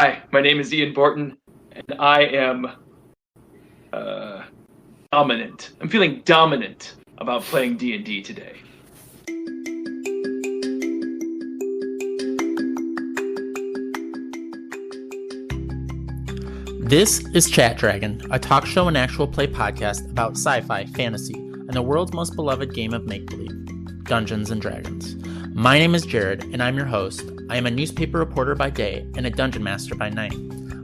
Hi, my name is Ian Borton, and I am dominant. I'm feeling dominant about playing D&D today. This is Chat Dragon, a talk show and actual play podcast about sci-fi, fantasy, and the world's most beloved game of make-believe, Dungeons and Dragons. My name is Jared, and I'm your host. I am a newspaper reporter by day and a dungeon master by night.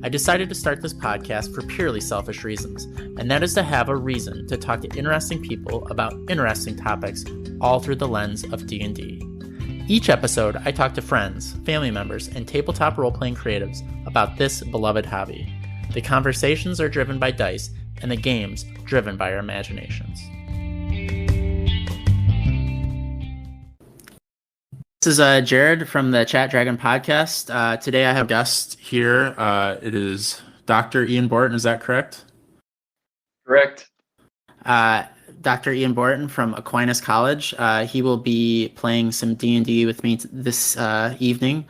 I decided to start this podcast for purely selfish reasons, and that is to have a reason to talk to interesting people about interesting topics all through the lens of D&D. Each episode, I talk to friends, family members, and tabletop role-playing creatives about this beloved hobby. The conversations are driven by dice, and the games driven by our imaginations. This is Jared from the Chat Dragon podcast. Today I have a guest here. It is Dr. Ian Borton. Is that correct? Correct. Dr. Ian Borton from Aquinas College. He will be playing some D&D with me this evening.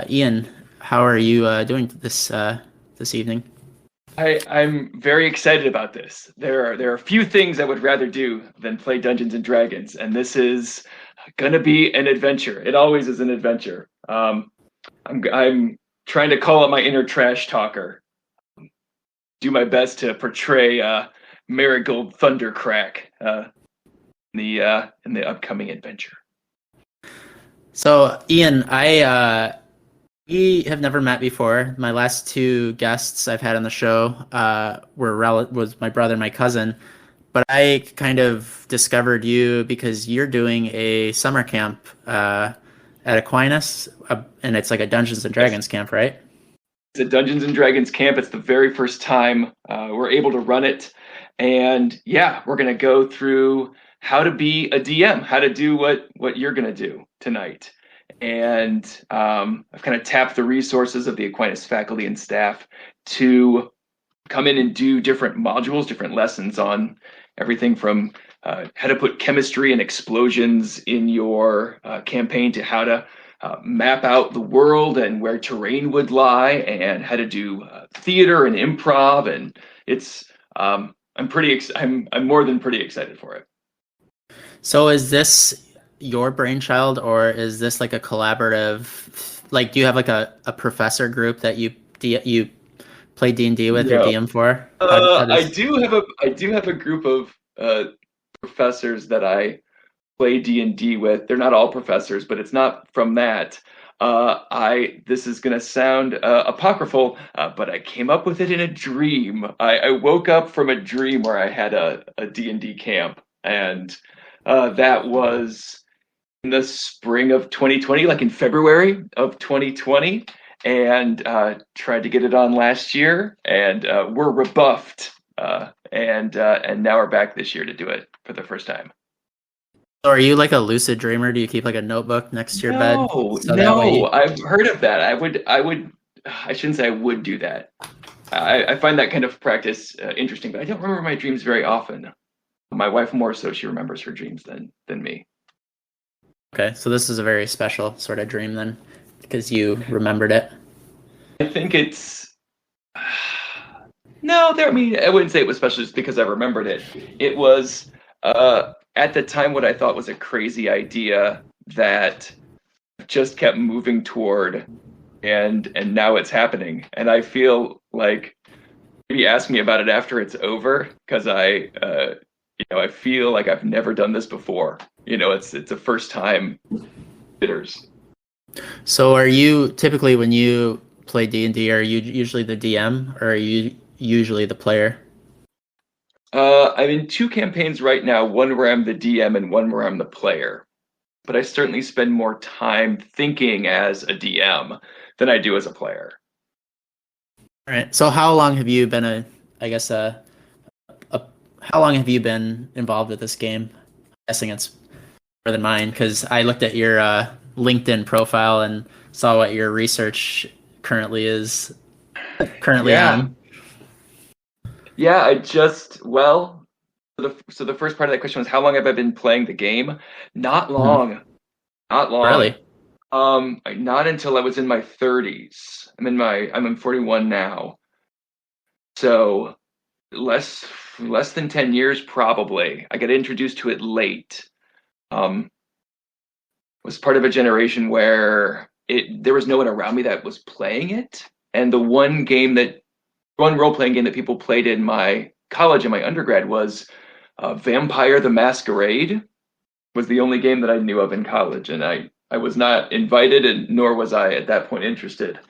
Ian, how are you doing this evening? I'm very excited about this. There are a few things I would rather do than play Dungeons and Dragons, and this is gonna be an adventure. It always is an adventure. I'm trying to call up my inner trash talker. Do my best to portray Marigold Thundercrack in the upcoming adventure. So, Ian, we have never met before. My last two guests I've had on the show was my brother and my cousin. But I kind of discovered you because you're doing a summer camp at Aquinas, and it's like a Dungeons and Dragons camp, right? It's a Dungeons and Dragons camp. It's the very first time we're able to run it. And yeah, we're going to go through how to be a DM, how to do what you're going to do tonight. And I've kind of tapped the resources of the Aquinas faculty and staff to come in and do different modules, different lessons on everything from how to put chemistry and explosions in your campaign to how to map out the world and where terrain would lie, and how to do theater and improv. And it's I'm more than pretty excited for it. So is this your brainchild, or is this like a collaborative? Like, do you have like a professor group that you play D&D with or DM for? I do have a group of professors that I play D&D with. They're not all professors, but it's not from that. This is going to sound apocryphal, but I came up with it in a dream. I woke up from a dream where I had a D&D camp, and that was in the spring of 2020, like in February of 2020. And tried to get it on last year, and we're rebuffed, and now we're back this year to do it for the first time. So are you like a lucid dreamer? Do you keep like a notebook next to your bed? No, I've heard of that. I shouldn't say I would do that. I find that kind of practice interesting, but I don't remember my dreams very often. My wife more so, she remembers her dreams than me. Okay, so this is a very special sort of dream then, because you remembered it. I think it's no. I mean, I wouldn't say it was special just because I remembered it. It was at the time what I thought was a crazy idea that just kept moving toward, and now it's happening. And I feel like maybe ask me about it after it's over, because I feel like I've never done this before. It's a first time bitters. So are you typically, when you play D&D, are you usually the DM, or are you usually the player? I'm in two campaigns right now, one where I'm the DM and one where I'm the player. But I certainly spend more time thinking as a DM than I do as a player. All right. So how long have you been how long have you been involved with this game? I'm guessing it's more than mine, because I looked at your LinkedIn profile and saw what your research currently on. Yeah, so the first part of that question was how long have I been playing the game? Not long. Not long. Really? Not until I was in my 30s. I'm 41 now. So less than 10 years probably. I got introduced to it late. Was part of a generation where there was no one around me that was playing it. And the one role-playing game that people played in my college and my undergrad was Vampire the Masquerade. Was the only game that I knew of in college, and I was not invited, and nor was I at that point interested.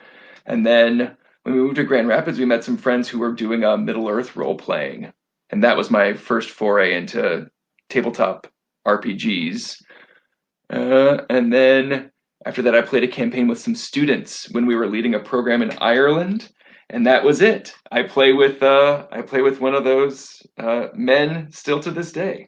And then when we moved to Grand Rapids, we met some friends who were doing Middle Earth role playing, and that was my first foray into tabletop RPGs. And then after that, I played a campaign with some students when we were leading a program in Ireland, and that was it. I play with one of those men still to this day.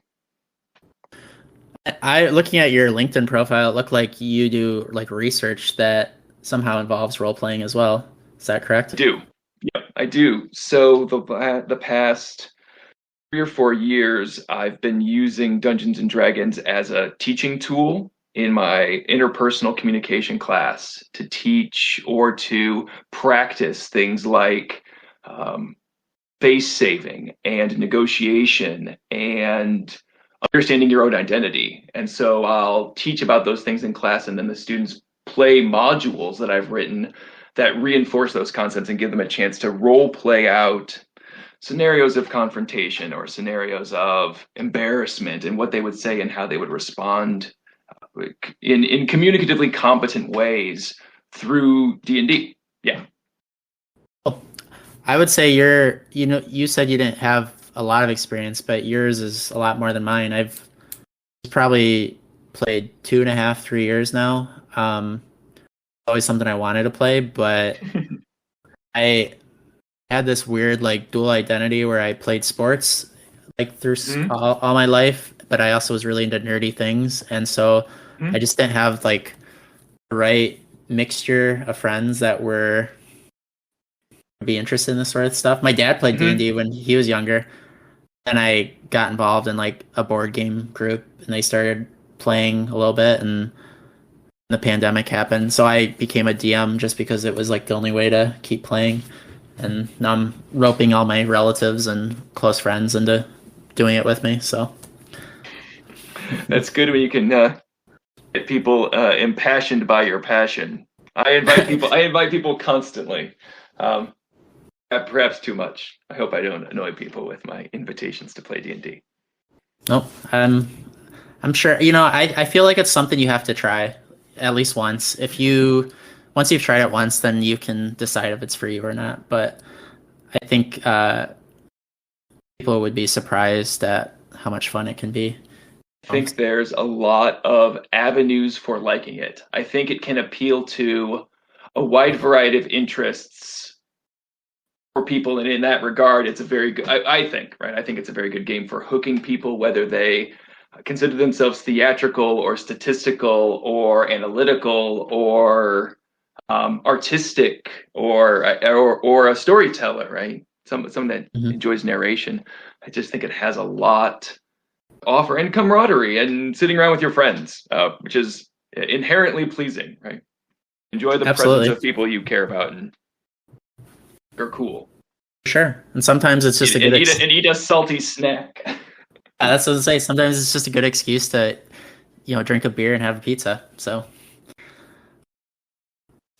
Looking at your LinkedIn profile, it looked like you do like research that somehow involves role playing as well. Is that correct? I do. Yep, I do. So the past 3 or 4 years, I've been using Dungeons and Dragons as a teaching tool in my interpersonal communication class to teach or to practice things like face saving and negotiation and understanding your own identity. And so I'll teach about those things in class, and then the students play modules that I've written that reinforce those concepts and give them a chance to role play out scenarios of confrontation or scenarios of embarrassment and what they would say and how they would respond in communicatively competent ways through D&D. Yeah. I would say you said you didn't have a lot of experience, but yours is a lot more than mine. I've probably played 2.5, 3 years now. Always something I wanted to play, but I had this weird like dual identity where I played sports like through all my life, but I also was really into nerdy things, and so I just didn't have like the right mixture of friends that were be interested in this sort of stuff. My dad played D&D when he was younger, and I got involved in like a board game group, and they started playing a little bit, and the pandemic happened, so I became a DM just because it was like the only way to keep playing. And now I'm roping all my relatives and close friends into doing it with me. So that's good when you can get people impassioned by your passion. I invite people constantly. Perhaps too much. I hope I don't annoy people with my invitations to play D&D. Nope. I'm sure, I feel like it's something you have to try at least once. Once you've tried it once, then you can decide if it's for you or not. But I think people would be surprised at how much fun it can be. I think there's a lot of avenues for liking it. I think it can appeal to a wide variety of interests for people, and in that regard, it's a very good. I think it's a very good game for hooking people, whether they consider themselves theatrical or statistical or analytical or artistic or a storyteller, right? Someone that enjoys narration. I just think it has a lot to offer, and camaraderie and sitting around with your friends, which is inherently pleasing, right? Enjoy the presence of people you care about and are cool. Sure. And sometimes it's just eat a salty snack. That's what I was say. Sometimes it's just a good excuse to, drink a beer and have a pizza. So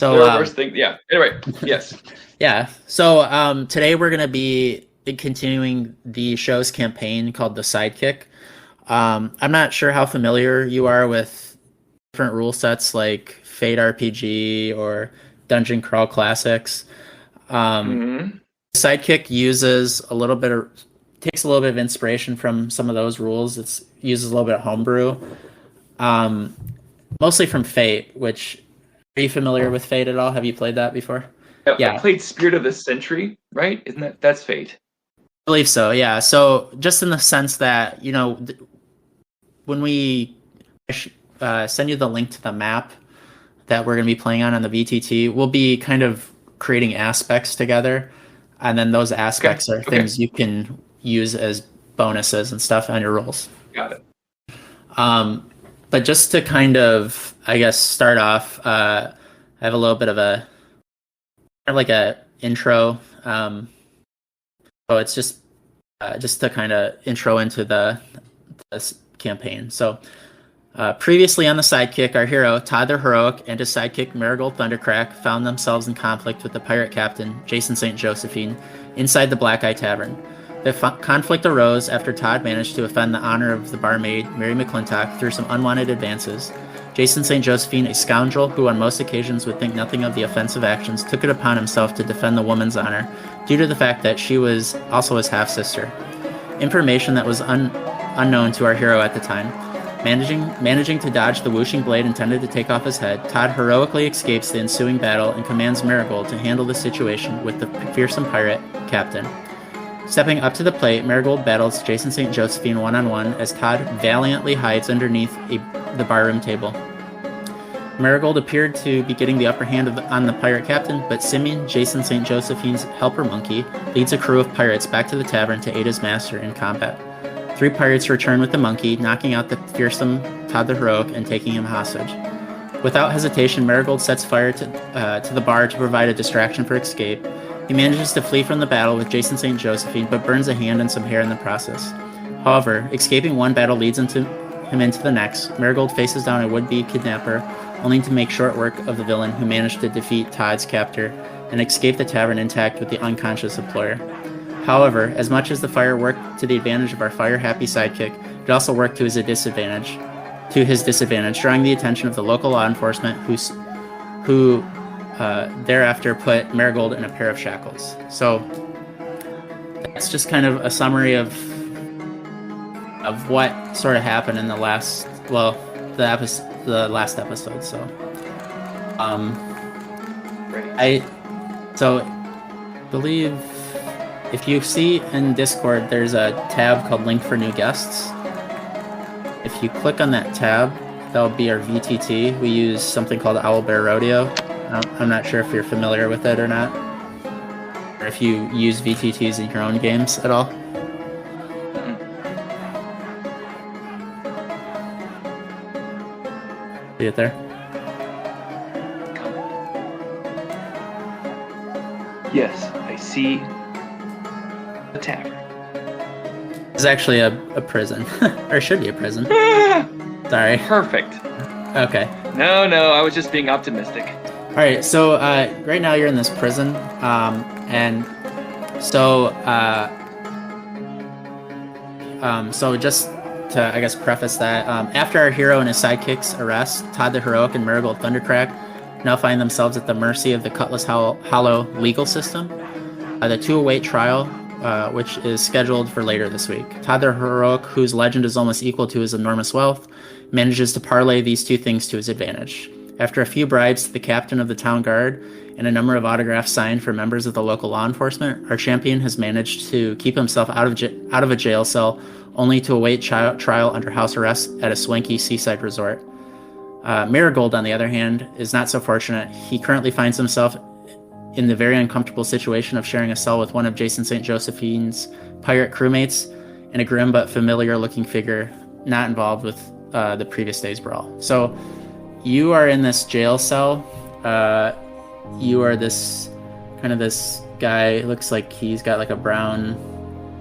yeah. Anyway, yes. Yeah. So today we're gonna be continuing the show's campaign called the Sidekick. I'm not sure how familiar you are with different rule sets like Fate RPG or Dungeon Crawl Classics. Sidekick takes a little bit of inspiration from some of those rules. It uses a little bit of homebrew, mostly from Fate. Are you familiar with Fate at all? Have you played that before? Yeah. I played Spirit of the Century, right? That's Fate? I believe so, yeah. So just in the sense that, when we send you the link to the map that we're going to be playing on the VTT, we'll be kind of creating aspects together. And then those aspects are things you can use as bonuses and stuff on your rolls. Got it. But just to kind of I guess start off. I have a little bit of a kind of like a intro. So it's just to kind of intro into this campaign. So previously on the Sidekick, our hero Todd the Heroic and his sidekick Marigold Thundercrack found themselves in conflict with the pirate captain Jason St. Josephine inside the Black Eye Tavern. The conflict arose after Todd managed to offend the honor of the barmaid Mary McClintock through some unwanted advances. Jason St. Josephine, a scoundrel who on most occasions would think nothing of the offensive actions, took it upon himself to defend the woman's honor due to the fact that she was also his half-sister. Information that was unknown to our hero at the time. Managing to dodge the whooshing blade intended to take off his head, Todd heroically escapes the ensuing battle and commands Marigold to handle the situation with the fearsome pirate captain. Stepping up to the plate, Marigold battles Jason St. Josephine one-on-one as Todd valiantly hides underneath the barroom table. Marigold appeared to be getting the upper hand on the pirate captain, but Simeon, Jason St. Josephine's helper monkey, leads a crew of pirates back to the tavern to aid his master in combat. 3 pirates return with the monkey, knocking out the fearsome Todd the Heroic and taking him hostage. Without hesitation, Marigold sets fire to the bar to provide a distraction for escape. He manages to flee from the battle with Jason St. Josephine, but burns a hand and some hair in the process. However, escaping one battle leads him into the next. Marigold faces down a would-be kidnapper, only to make short work of the villain who managed to defeat Todd's captor and escape the tavern intact with the unconscious employer. However, as much as the fire worked to the advantage of our fire-happy sidekick, it also worked to his disadvantage, drawing the attention of the local law enforcement who thereafter put Marigold in a pair of shackles. So that's just kind of a summary of what sort of happened in the last episode. So I believe if you see in Discord, there's a tab called Link for New Guests. If you click on that tab, that'll be our VTT. We use something called Owlbear Rodeo. I'm not sure if you're familiar with it or not, or if you use VTTs in your own games at all. See it there? Yes, I see the tavern. It's actually a prison, or it should be a prison. Sorry. Perfect. Okay. No, I was just being optimistic. All right, so right now you're in this prison, and so just to, I guess, preface that, after our hero and his sidekicks arrest, Todd the Heroic and Marigold Thundercrack now find themselves at the mercy of the Cutlass Hollow legal system. The 2 await trial, which is scheduled for later this week. Todd the Heroic, whose legend is almost equal to his enormous wealth, manages to parlay these 2 things to his advantage. After a few bribes to the captain of the town guard and a number of autographs signed for members of the local law enforcement, our champion has managed to keep himself out of a jail cell, only to await trial under house arrest at a swanky seaside resort. Marigold, on the other hand, is not so fortunate. He currently finds himself in the very uncomfortable situation of sharing a cell with one of Jason St. Josephine's pirate crewmates and a grim but familiar-looking figure not involved with the previous day's brawl. So you are in this jail cell. You are this guy. It looks like he's got like a brown,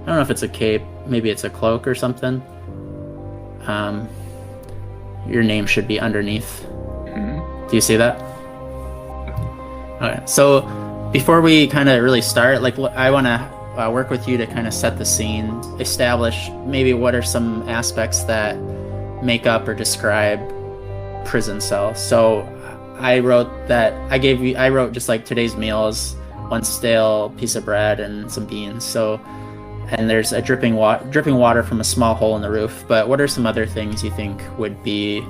I don't know if it's a cape, maybe it's a cloak or something. Your name should be underneath. Mm-hmm. Do you see that? Okay, so before we kind of really start, I want to work with you to kind of set the scene, establish maybe what are some aspects that make up or describe prison cell. So I wrote just like today's meals, 1 stale piece of bread and some beans. So, and there's a dripping water from a small hole in the roof. But what are some other things you think would be,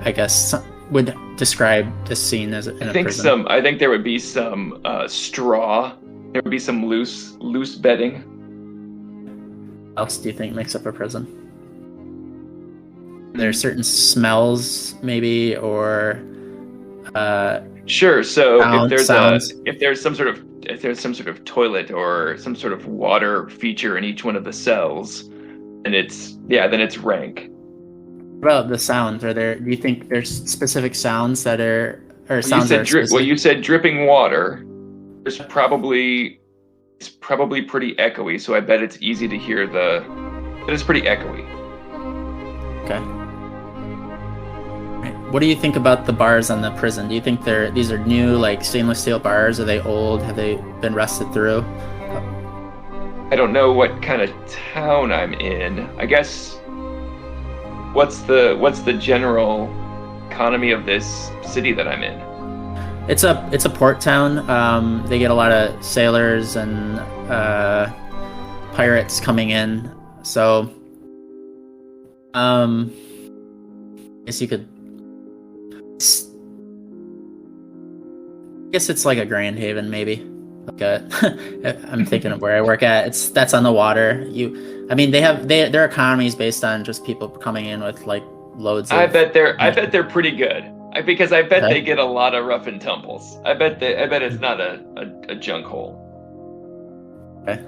I guess, would describe this scene as in a prison? I think there would be some straw. There would be some loose bedding. What else do you think makes up a prison? There's certain smells, maybe, or sure. So sounds. if there's some sort of toilet or some sort of water feature in each one of the cells, then it's rank. about the sounds? Do you think there's specific sounds that are, or Well, sounds that are specific? you said dripping water. It's probably pretty echoey, so I bet it's easy to hear but it's pretty echoey. Okay. Right. What do you think about the bars on the prison? Do you think these are new, like stainless steel bars? Are they old? Have they been rusted through? I don't know what kind of town I'm in. I guess what's the general economy of this city that I'm in? It's a port town. They get a lot of sailors and pirates coming in. So, I guess you could. I guess it's like a Grand Haven, maybe. I'm thinking of where I work at. That's on the water. Their economy is based on just people coming in with like loads of. I bet they're pretty good. Because I bet Okay. they get a lot of rough and tumbles. I bet it's not a junk hole. Okay.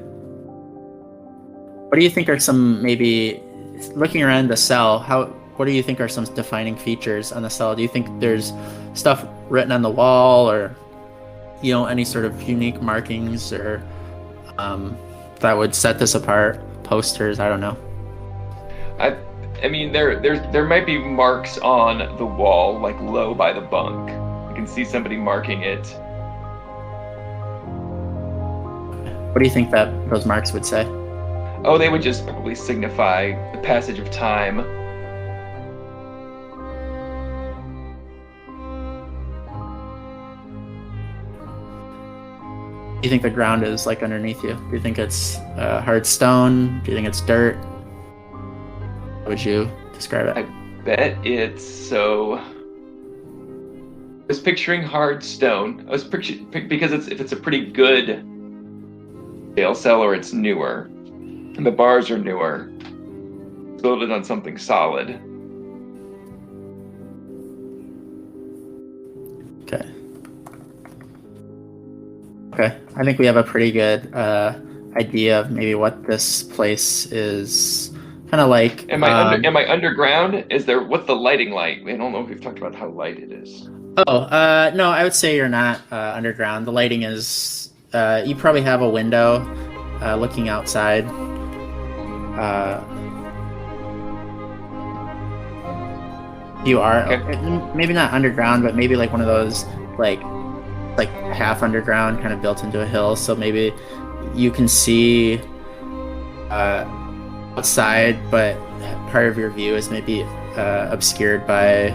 What do you think are some, maybe looking around the cell? What do you think are some defining features on the cell? Do you think there's stuff written on the wall, or any sort of unique markings, or that would set this apart? Posters? I don't know. I mean, there might be marks on the wall, like low by the bunk. You can see somebody marking it. What do you think that those marks would say? Oh, they would just probably signify the passage of time. Do you think the ground is like underneath you? Do you think it's hard stone? Do you think it's dirt? How would you describe it? I bet it's so. I was picturing hard stone. I was picturing because if it's a pretty good jail cell, or it's newer, and the bars are newer, it's built on something solid. Okay. Okay. I think we have a pretty good idea of maybe what this place is kind of like. Am I underground? What's the lighting like? I don't know if we've talked about how light it is. No, I would say you're not underground. The lighting is, you probably have a window looking outside. You are maybe not underground, but maybe like one of those like half underground, kind of built into a hill. So maybe you can see outside, but part of your view is maybe obscured by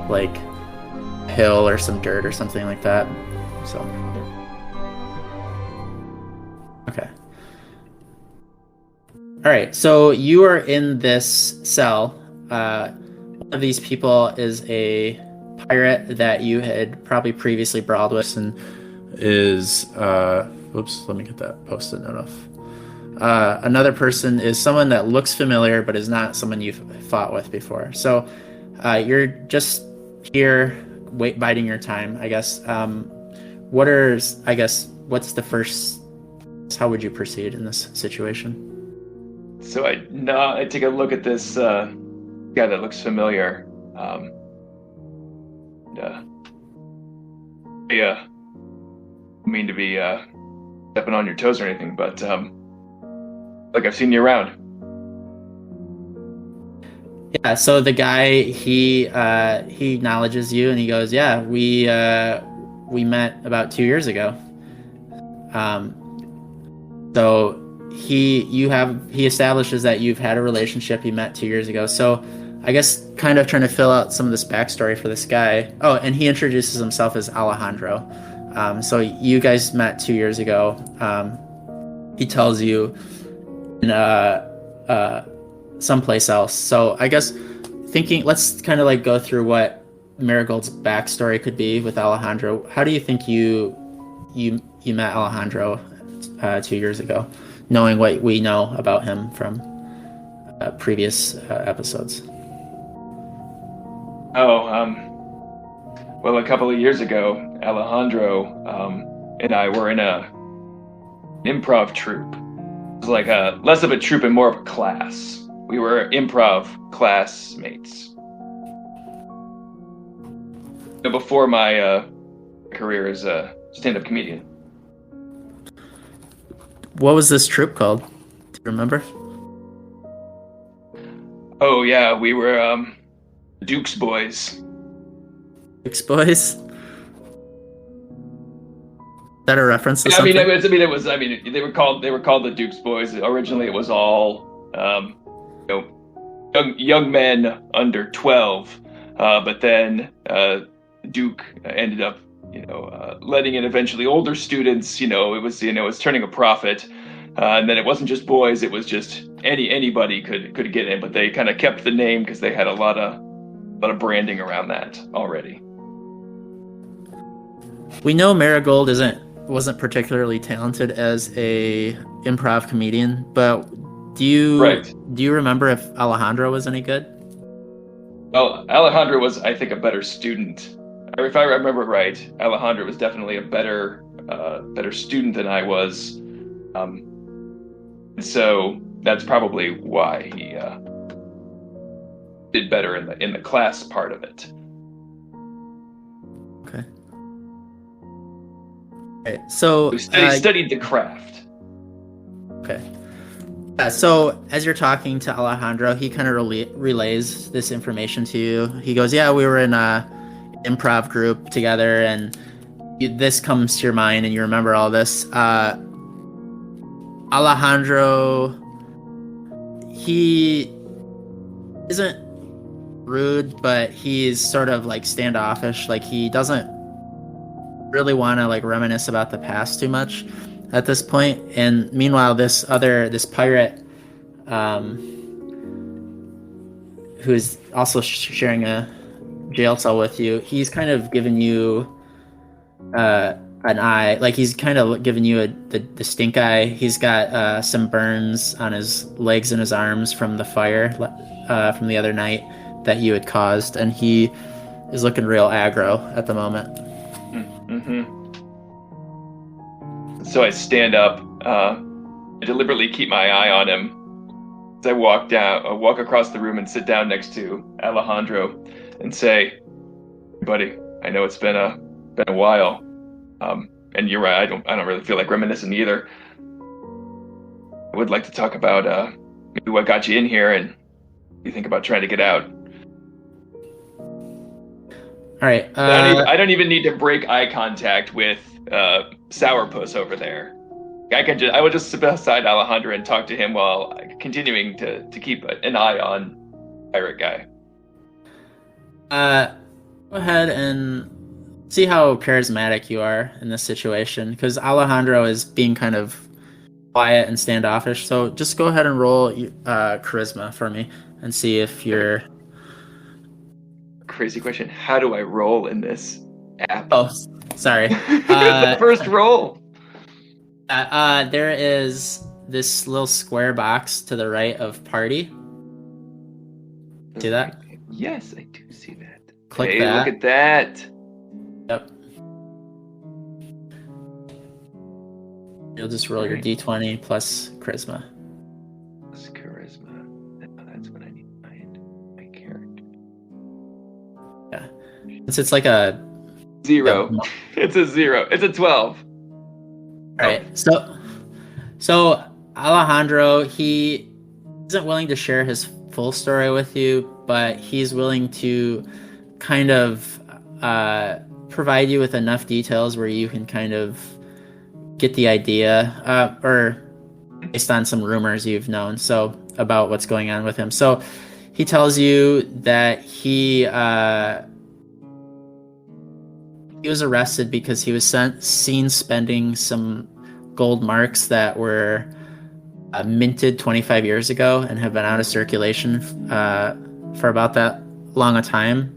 like a hill or some dirt or something like that. So okay. All right, so you are in this cell. One of these people is a pirate that you had probably previously brawled with, and is oops, let me get that post-it note off. Another person is someone that looks familiar but is not someone you've fought with before. So you're just here biding your time, I guess. What's the first, how would you proceed in this situation? So I take a look at this guy that looks familiar. I mean to be stepping on your toes or anything, but like I've seen you around. Yeah, so the guy, he acknowledges you, and he goes, "Yeah, we met about 2 years ago." So he establishes that you've had a relationship. You met 2 years ago. So I guess kind of trying to fill out some of this backstory for this guy. Oh, and he introduces himself as Alejandro. So you guys met 2 years ago. He tells you in someplace else. So I guess let's kind of like go through what Marigold's backstory could be with Alejandro. How do you think you met Alejandro 2 years ago, knowing what we know about him from previous episodes? Well, a couple of years ago, Alejandro and I were in an improv troupe. It was like less of a troupe and more of a class. We were improv classmates. Before my career as a stand-up comedian. What was this troupe called? Do you remember? Oh yeah, we were Duke's Boys. Duke's Boys? Is that a reference to something? They were called the Duke's Boys. Originally, it was all young men under 12, but then Duke ended up letting in eventually older students. It was turning a profit, and then it wasn't just boys; it was just anybody could get in. But they kind of kept the name because they had a lot of branding around that already. We know Marigold wasn't particularly talented as a improv comedian, but do you remember if Alejandro was any good? Well, Alejandro was, I think, a better student. If I remember right, Alejandro was definitely a better student than I was. So that's probably why he did better in the class part of it. Okay. Okay, so we studied the craft. Okay. So as you're talking to Alejandro, he kind of relays this information to you. He goes, "Yeah, we were in a improv group together, and this comes to your mind, and you remember all this." Alejandro, he isn't rude, but he's sort of like standoffish. Like he doesn't really want to like reminisce about the past too much at this point. And meanwhile, this pirate, who's also sharing a jail cell with you, he's kind of given you an eye. Like he's kind of giving you the stink eye. He's got some burns on his legs and his arms from the fire from the other night that you had caused, and he is looking real aggro at the moment. Mm-hmm. So I stand up, I deliberately keep my eye on him as I walk across the room and sit down next to Alejandro and say, "Buddy, I know it's been a while, and you're right. I don't really feel like reminiscing either. I would like to talk about maybe what got you in here and you think about trying to get out." All right. I don't even need to break eye contact with Sourpuss over there. I would just sit beside Alejandro and talk to him while continuing to keep an eye on Pirate Guy. Go ahead and see how charismatic you are in this situation, because Alejandro is being kind of quiet and standoffish. So just go ahead and roll charisma for me and see if you're... Crazy question. How do I roll in this app? Oh, sorry. The first roll. There is this little square box to the right of party. See that? Yes, I do see that. Click that. Look at that. Yep. You'll just roll your d20 plus charisma. Plus charisma. That's what I need to find my character. Yeah. It's like a 0. It's a 0. It's a 12. All right. So Alejandro, he isn't willing to share his full story with you, but he's willing to kind of provide you with enough details where you can kind of get the idea, or based on some rumors you've known about what's going on with him. So he tells you that he was arrested because he was seen spending some gold marks that were minted 25 years ago and have been out of circulation for about that long a time.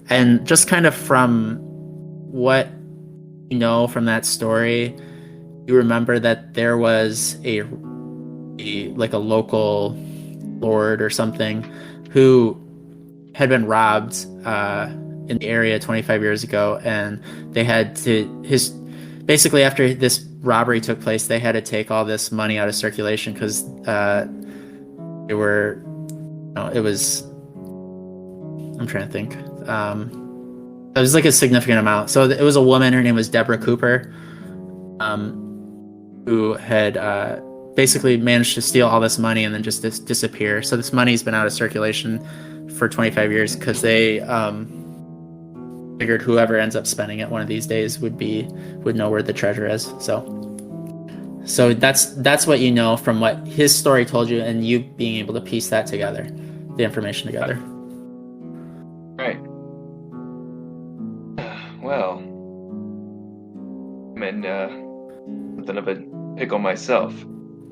And just kind of from what you know from that story, you remember that there was a local lord or something who had been robbed in the area 25 years ago, and they had to basically after this robbery took place, they had to take all this money out of circulation because they were No, it was. I'm trying to think. It was like a significant amount. So it was a woman. Her name was Deborah Cooper, who had basically managed to steal all this money and then just disappear. So this money's been out of circulation for 25 years because they figured whoever ends up spending it one of these days would know where the treasure is. So that's what you know from what his story told you, and you being able to piece that together, the information together. Right. Well, I'm in something of a pickle myself.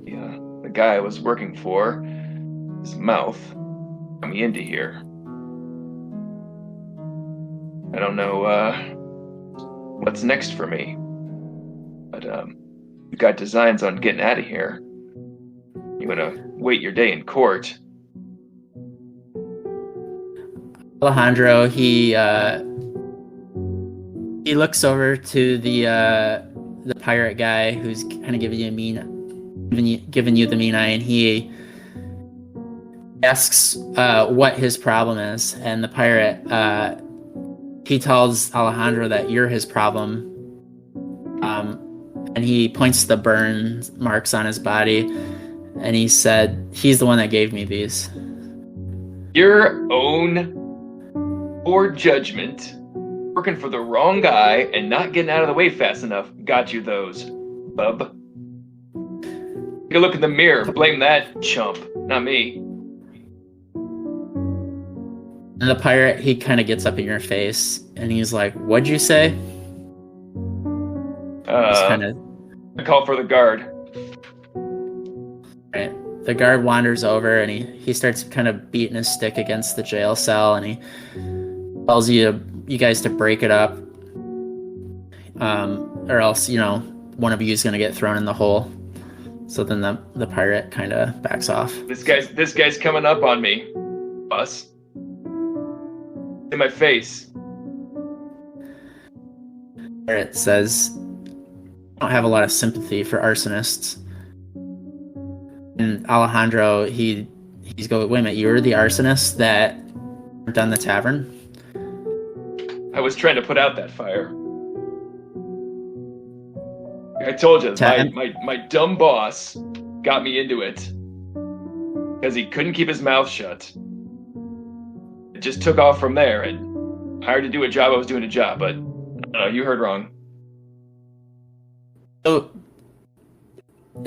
The guy I was working for, his mouth got me into here. I don't know what's next for me, but you got designs on getting out of here. You want to wait your day in court. Alejandro, he looks over to the pirate guy who's kind of giving you the mean eye, and he asks what his problem is, and the pirate he tells Alejandro that you're his problem, and he points to the burn marks on his body, and he said he's the one that gave me these. Your own poor judgment, working for the wrong guy and not getting out of the way fast enough, got you those, bub. Take a look in the mirror. Blame that chump, not me. And the pirate, he kind of gets up in your face, and he's like, "What'd you say?" I call for the guard. Right. The guard wanders over, and he starts kind of beating his stick against the jail cell, and he tells you guys to break it up, or else one of you is going to get thrown in the hole. So then the pirate kind of backs off. This guy's coming up on me, boss. In my face. Pirate says, "I don't have a lot of sympathy for arsonists." And Alejandro, he's going, "Wait a minute, you're the arsonist that burnt down the tavern?" I was trying to put out that fire. I told you, my dumb boss got me into it because he couldn't keep his mouth shut. It just took off from there, and hired to do a job. I was doing a job, but you heard wrong. So,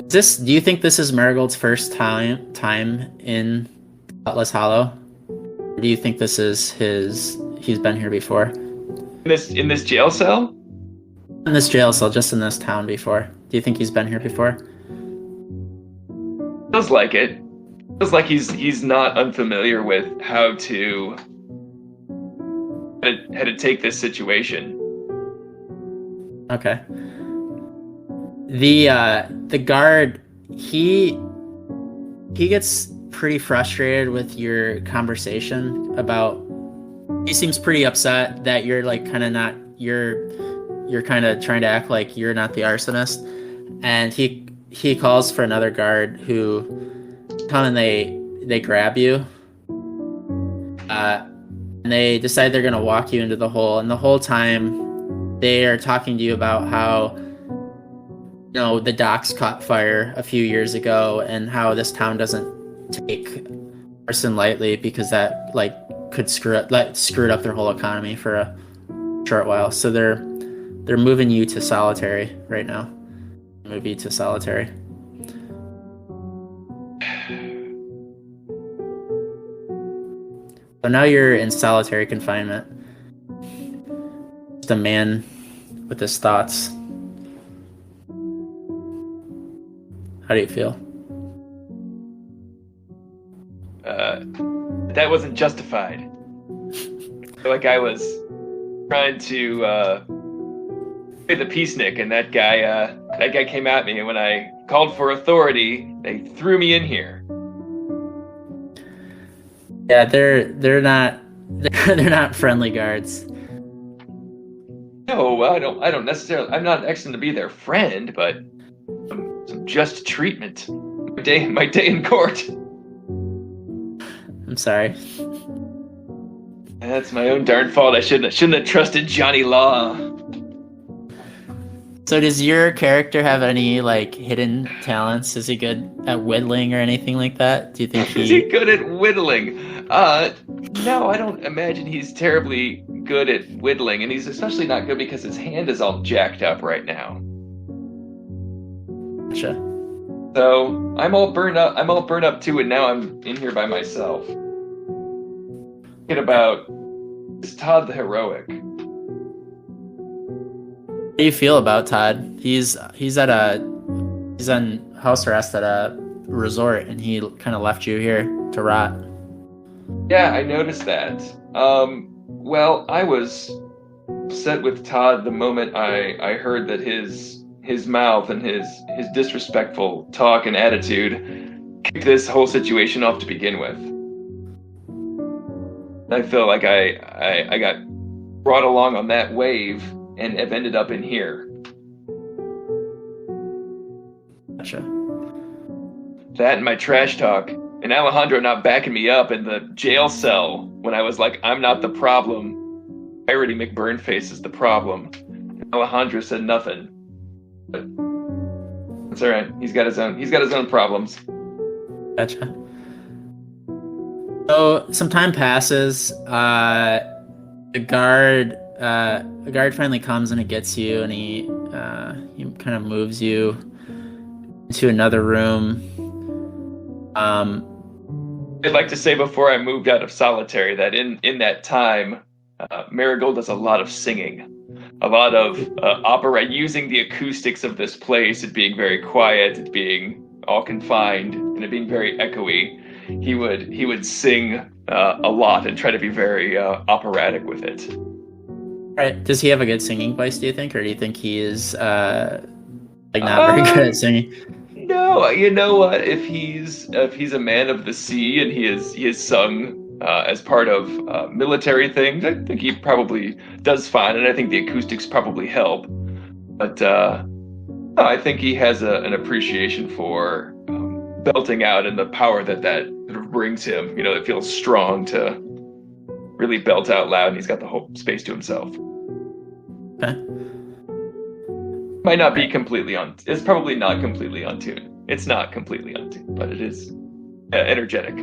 do you think this is Marigold's first time in Cutlass Hollow? Or do you think this is he's been here before? In this jail cell? In this jail cell, just in this town before. Do you think he's been here before? Feels like it. Feels like he's not unfamiliar with how to take this situation. Okay. The guard, he gets pretty frustrated with your conversation about. He seems pretty upset that you're like kind of not you're kind of trying to act like you're not the arsonist, and he calls for another guard who come and they grab you, and they decide they're gonna walk you into the hole, and the whole time they are talking to you about how the docks caught fire a few years ago, and how this town doesn't take arson lightly because that could screw it up their whole economy for a short while. So they're moving you to solitary right now. Move you to solitary. So now you're in solitary confinement. Just a man with his thoughts. How do you feel? That wasn't justified. I feel like I was trying to play the peacenik, and that guy came at me, and when I called for authority, they threw me in here. Yeah, they're not friendly guards. No, I don't necessarily. I'm not asking to be their friend, but some just treatment. My day in court. I'm sorry. That's my own darn fault. I shouldn't have trusted Johnny Law. So does your character have any like hidden talents? Is he good at whittling or anything like that? Do you think Is he good at whittling? No, I don't imagine he's terribly good at whittling, and he's especially not good because his hand is all jacked up right now. Gotcha. So I'm all burnt up too, and now I'm in here by myself. Thinking about, is Todd the heroic? How do you feel about Todd? He's on house arrest at a resort, and he kind of left you here to rot. Yeah, I noticed that. Well, I was upset with Todd the moment I heard that his mouth and his disrespectful talk and attitude kicked this whole situation off to begin with. I feel like I got brought along on that wave and have ended up in here. Gotcha. That and my trash talk, and Alejandro not backing me up in the jail cell when I was like, I'm not the problem. Irony McBurnface is the problem. And Alejandro said nothing. But it's all right. He's got his own problems. Gotcha. So some time passes. A guard finally comes and he gets you, and he kind of moves you into another room. I'd like to say before I moved out of solitary that in that time, Marigold does a lot of singing, a lot of opera, using the acoustics of this place, it being very quiet, it being all confined, and it being very echoey. He would sing a lot and try to be very operatic with it. Right. Does he have a good singing voice, do you think, or do you think he is not very good at singing? No, you know what? If he's a man of the sea and he is sung as part of military things, I think he probably does fine, and I think the acoustics probably help. But no, I think he has an appreciation for belting out and the power that sort of brings him. You know, it feels strong to really belt out loud, and he's got the whole space to himself. Okay. Might not be completely on. It's probably not completely on tune. It's not completely on tune, but it is energetic.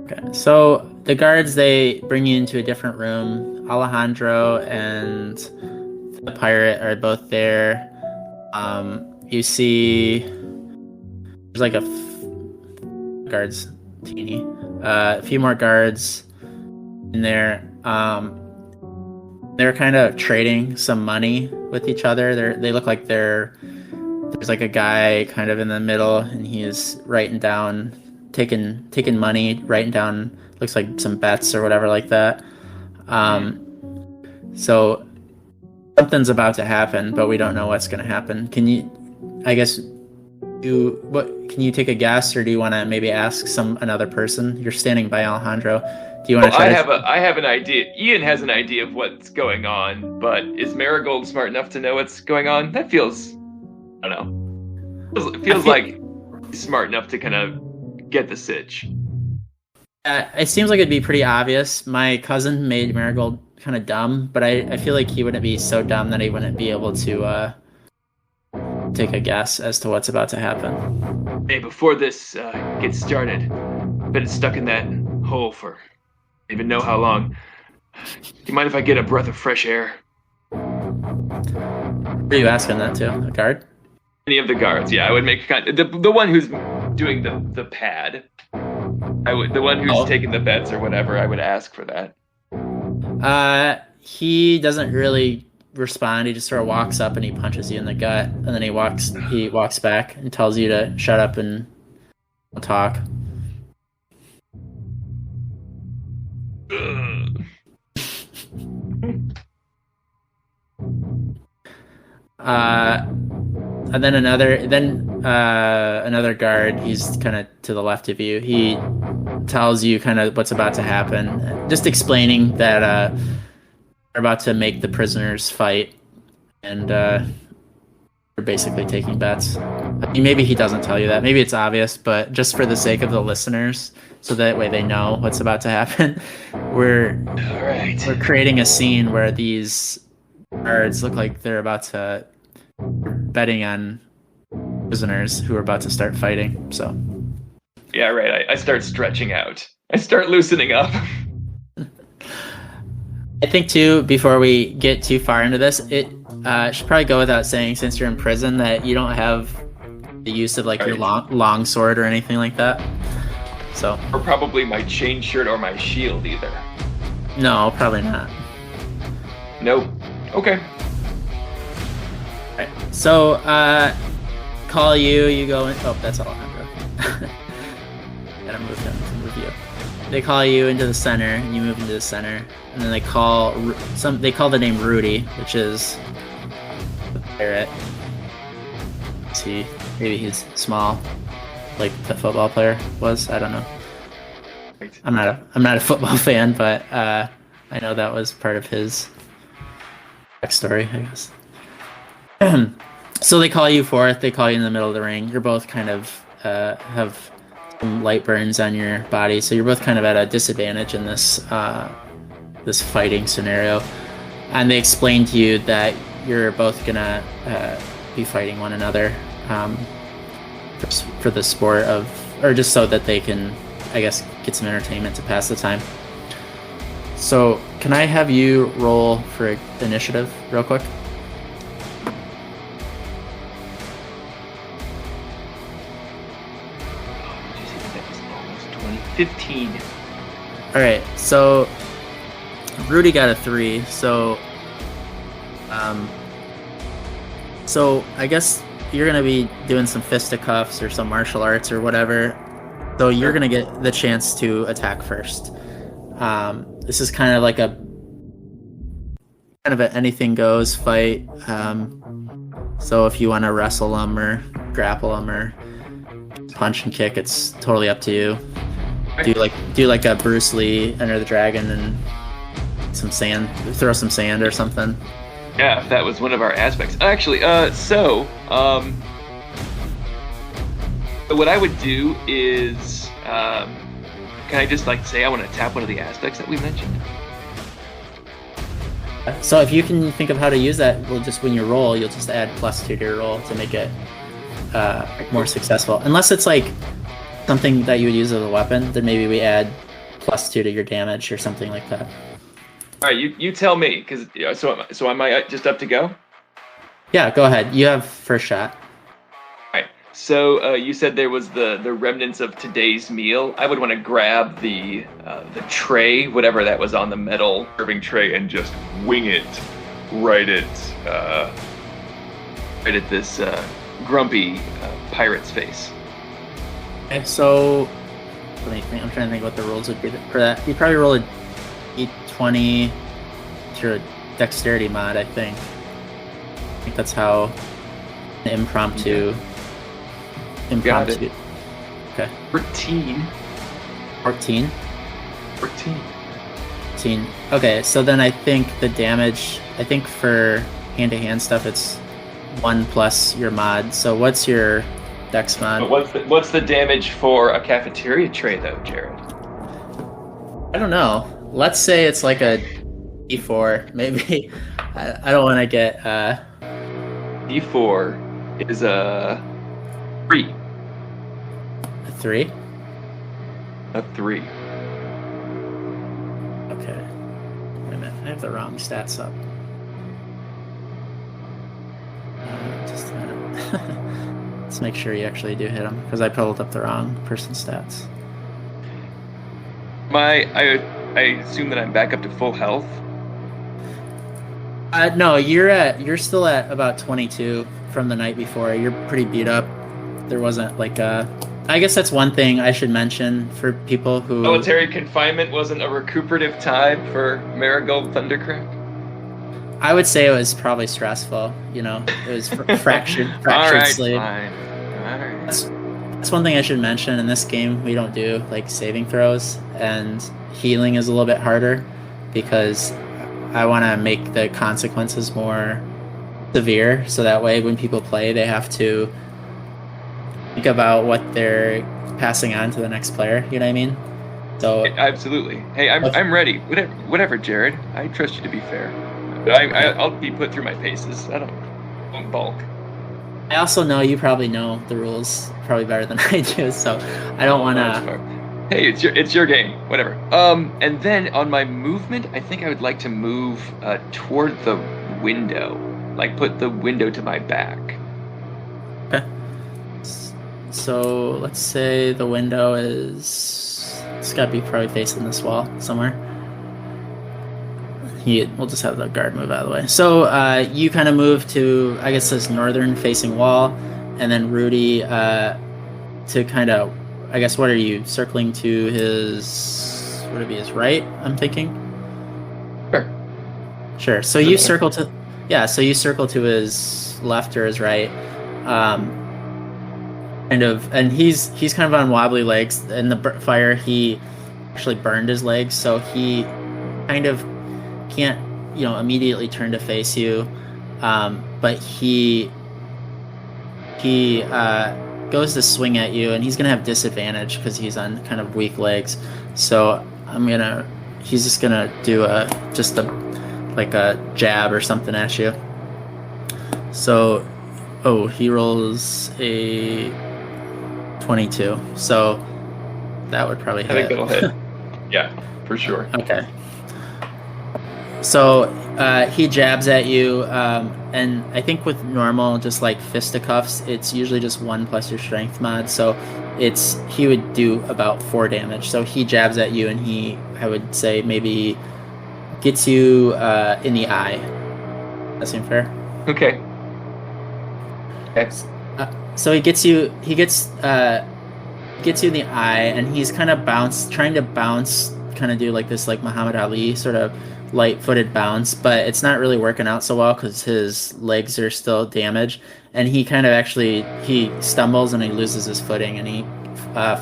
Okay. So the guards, they bring you into a different room. Alejandro and the pirate are both there. You see, there's like guards, teeny. A few more guards in there. They're kind of trading some money with each other. They look like there's like a guy kind of in the middle, and he is writing down, taking money, writing down, looks like some bets or whatever like that. So something's about to happen, but we don't know what's going to happen. Can you take a guess, or do you want to maybe ask another person? You're standing by Alejandro. Do you want to try? I have an idea. Ian has an idea of what's going on, but is Marigold smart enough to know what's going on? That feels, I don't know. It feels like he's smart enough to kind of get the sitch. It seems like it'd be pretty obvious. My cousin made Marigold kind of dumb, but I feel like he wouldn't be so dumb that he wouldn't be able to take a guess as to what's about to happen. Hey, before this gets started, I've been stuck in that hole for I don't even know how long. Do you mind if I get a breath of fresh air? Who are you asking that to? A guard? Any of the guards, yeah. I would make the one who's doing the pad. The one who's taking the bets or whatever. I would ask for that. He doesn't really respond. He just sort of walks up and he punches you in the gut, and then he walks back and tells you to shut up and talk. And then another guard, he's kind of to the left of you. He tells you kind of what's about to happen, just explaining that they're about to make the prisoners fight, and they're basically taking bets. Maybe he doesn't tell you that. Maybe it's obvious, but just for the sake of the listeners, so that way they know what's about to happen, we're creating a scene where these guards look like they're about to betting on prisoners who are about to start fighting. So yeah, right. I start stretching out. I start loosening up. I think too, before we get too far into this, it should probably go without saying, since you're in prison, that you don't have the use of like your long sword or anything like that. So, or probably my chain shirt or my shield either. No, probably not. Nope. Okay. Right. So, call you. You go in. Oh, that's Alejandro. Gotta move him to move you. They call you into the center, and you move into the center, and then they call the name Rudy, which is the pirate. See, maybe he's small, like the football player was. I don't know. I'm not a football fan, but I know that was part of his backstory, I guess. So they call you forth. They call you in the middle of the ring. You're both kind of have some light burns on your body, so you're both kind of at a disadvantage in this this fighting scenario. And they explain to you that you're both gonna be fighting one another for the sport of, or just so that they can, I guess, get some entertainment to pass the time. So can I have you roll for initiative real quick? That was almost 20. 15. All right, so Rudy got a 3, so I guess you're gonna be doing some fisticuffs or some martial arts or whatever. So you're gonna get the chance to attack first. This is kind of like a anything goes fight. So if you want to wrestle them or grapple them or punch and kick, it's totally up to you. Do like a Bruce Lee, Enter the Dragon, and throw some sand or something. Yeah, if that was one of our aspects. Actually, so what I would do is, can I just say I want to tap one of the aspects that we mentioned? So if you can think of how to use that, when you roll, you'll just add +2 to your roll to make it more successful. Unless it's like something that you would use as a weapon, then maybe we add +2 to your damage or something like that. All right, you tell me, because so am I just up to go? Yeah, go ahead. You have first shot. All right. So you said there was the remnants of today's meal. I would want to grab the tray, whatever that was on the metal serving tray, and just wing it right at this grumpy pirate's face. Okay, so let me think. I'm trying to think what the rules would be for that. You probably roll a D20 to a dexterity mod, I think. I think that's how an impromptu. Got it. Okay. 14. 14? 14. Okay, so then I think the damage, for hand-to-hand stuff, it's 1 plus your mod. So what's your dex mod? But what's the damage for a cafeteria tray, though, Jared? I don't know. Let's say it's like a D4, maybe. I don't want to get... D4 is a 3. A 3? A 3. Okay. Wait a minute. I have the wrong stats up. Just a minute. Let's make sure you actually do hit him, because I pulled up the wrong person's stats. I assume that I'm back up to full health. No, you're still at about 22 from the night before. You're pretty beat up. There wasn't I guess that's one thing I should mention for people who... Military confinement wasn't a recuperative time for Marigold Thundercrack? I would say it was probably stressful. It was fractured sleep. Fine. All right. That's one thing I should mention. In this game, we don't do saving throws, and healing is a little bit harder because I want to make the consequences more severe, so that way when people play, they have to think about what they're passing on to the next player. You know what I mean? So absolutely. Hey, I'm ready. Whatever, Jared. I trust you to be fair. But I'll be put through my paces. I don't bulk. I also know you probably know the rules probably better than I do, so I don't want to. Hey, it's your game. Whatever. And then on my movement, I think I would like to move toward the window, like put the window to my back. Okay. So let's say the window it's got to be probably facing this wall somewhere. We'll just have the guard move out of the way. So you kind of move to, I guess, this northern facing wall, and then Rudy to kind of, I guess, what are you circling to his? Would it be his right? I'm thinking. Sure. So you circle to, So you circle to his left or his right, and he's kind of on wobbly legs. In the fire, he actually burned his legs, so he kind of can't immediately turn to face you, but he goes to swing at you, and he's gonna have disadvantage because he's on kind of weak legs. So he's just gonna do a jab or something at you. So he rolls a 22, so that would probably hit. I think that'll hit. Yeah, for sure. Okay. So he jabs at you, and I think with normal, just like fisticuffs, it's usually just 1 plus your strength mod. So he would do about 4 damage. So he jabs at you, and I would say maybe gets you in the eye. That seem fair? Okay. So he gets you in the eye, and he's kind of trying to bounce, kind of do like this like Muhammad Ali sort of light-footed bounce, but it's not really working out so well because his legs are still damaged, and he kind of he stumbles and he loses his footing, and he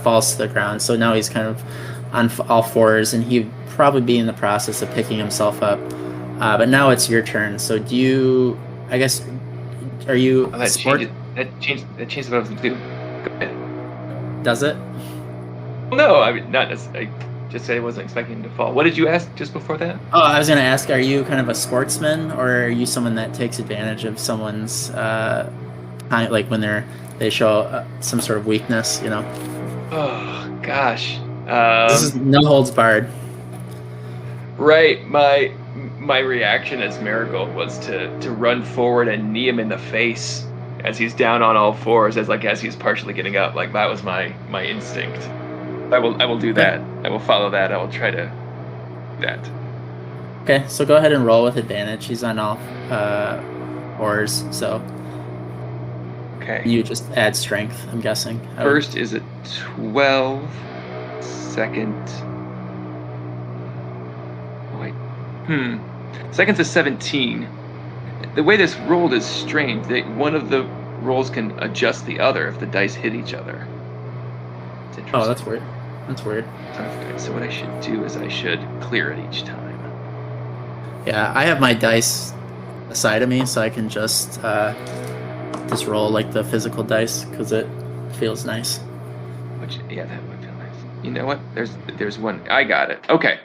falls to the ground. So now he's kind of on all fours, and he'd probably be in the process of picking himself up. But now it's your turn. So are you that changed what I was going to do. Go ahead. Does it? Well, no, I mean, not necessarily. Just said I wasn't expecting him to fall. What did you ask just before that? Oh, I was going to ask, are you kind of a sportsman, or are you someone that takes advantage of someone's, like when they show some sort of weakness, Oh, gosh. This is no holds barred. Right. My reaction as Marigold was to run forward and knee him in the face as he's down on all fours, as he's partially getting up. Like, that was my instinct. I will do that. I will follow that. I will try to do that. Okay, so go ahead and roll with advantage. He's on all fours, so okay. You just add strength, I'm guessing. First is a 12. Second. Wait. Second's a 17. The way this rolled is strange. One of the rolls can adjust the other if the dice hit each other. It's interesting. Oh, that's weird. Okay, so what I should do is I should clear it each time. Yeah, I have my dice aside of me, so I can just roll like the physical dice because it feels nice. That would feel nice. You know what? There's one. I got it. Okay.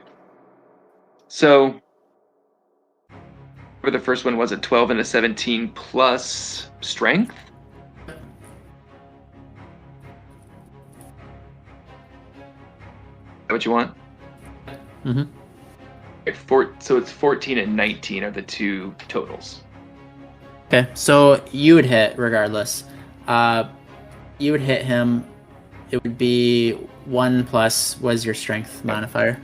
So for the first one was a 12 and a 17 plus strength. Is that what you want? Mm-hmm. So it's 14 and 19 are the two totals. Okay, so you would hit regardless. You would hit him. It would be 1 plus was your strength modifier.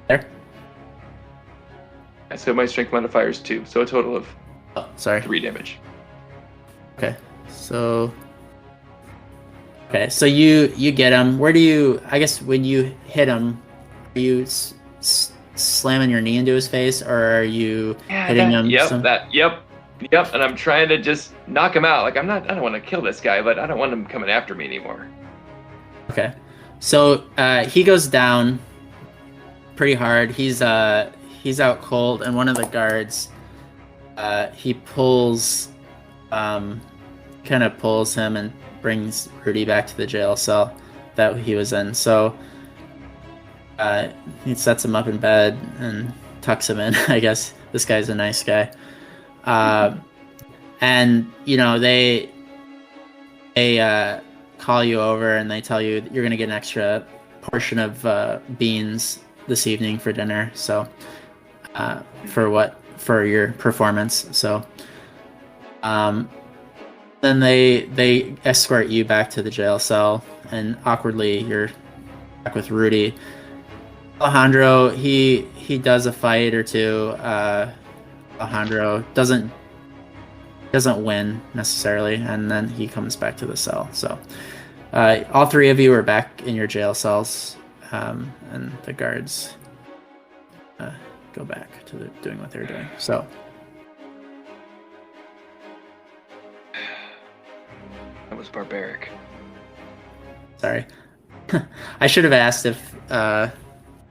There. Yeah, so my strength modifier is 2, so a total of 3 damage. Okay, so you get him. Where do you? I guess when you hit him, are you slamming your knee into his face, or are you hitting him? Yep. And I'm trying to just knock him out. Like I don't want to kill this guy, but I don't want him coming after me anymore. Okay, so he goes down pretty hard. He's out cold, and one of the guards he pulls, kind of pulls him and brings Rudy back to the jail cell that he was in. So he sets him up in bed and tucks him in. I guess this guy's a nice guy. And they call you over and they tell you that you're going to get an extra portion of beans this evening for dinner. So for your performance. So then they escort you back to the jail cell, and awkwardly you're back with Rudy. Alejandro, he does a fight or two. Alejandro doesn't win necessarily, and then he comes back to the cell. So all three of you are back in your jail cells, and the guards go back to doing what they're doing. So that was barbaric. Sorry. I should have asked if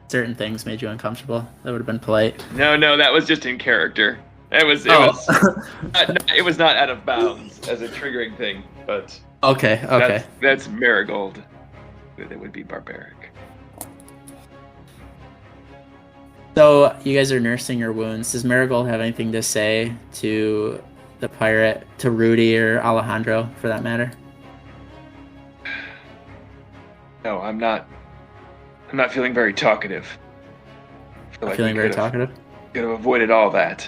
certain things made you uncomfortable. That would have been polite. No, that was just in character. It was not out of bounds as a triggering thing, but okay. That's Marigold. That would be barbaric. So you guys are nursing your wounds. Does Marigold have anything to say to the pirate, to Rudy or Alejandro, for that matter? No, I'm not feeling very talkative. I feel like feeling very talkative? Could have avoided all that.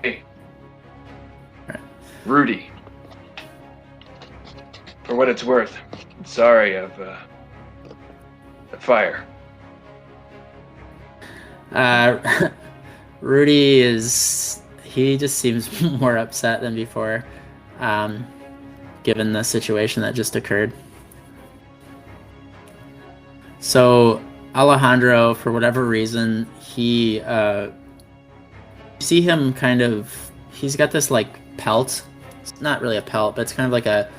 Hey. Right. Rudy. For what it's worth, I'm sorry of the fire. Rudy he just seems more upset than before, given the situation that just occurred. So Alejandro, for whatever reason, you see him he's got this like pelt. It's not really a pelt, but it's kind of like a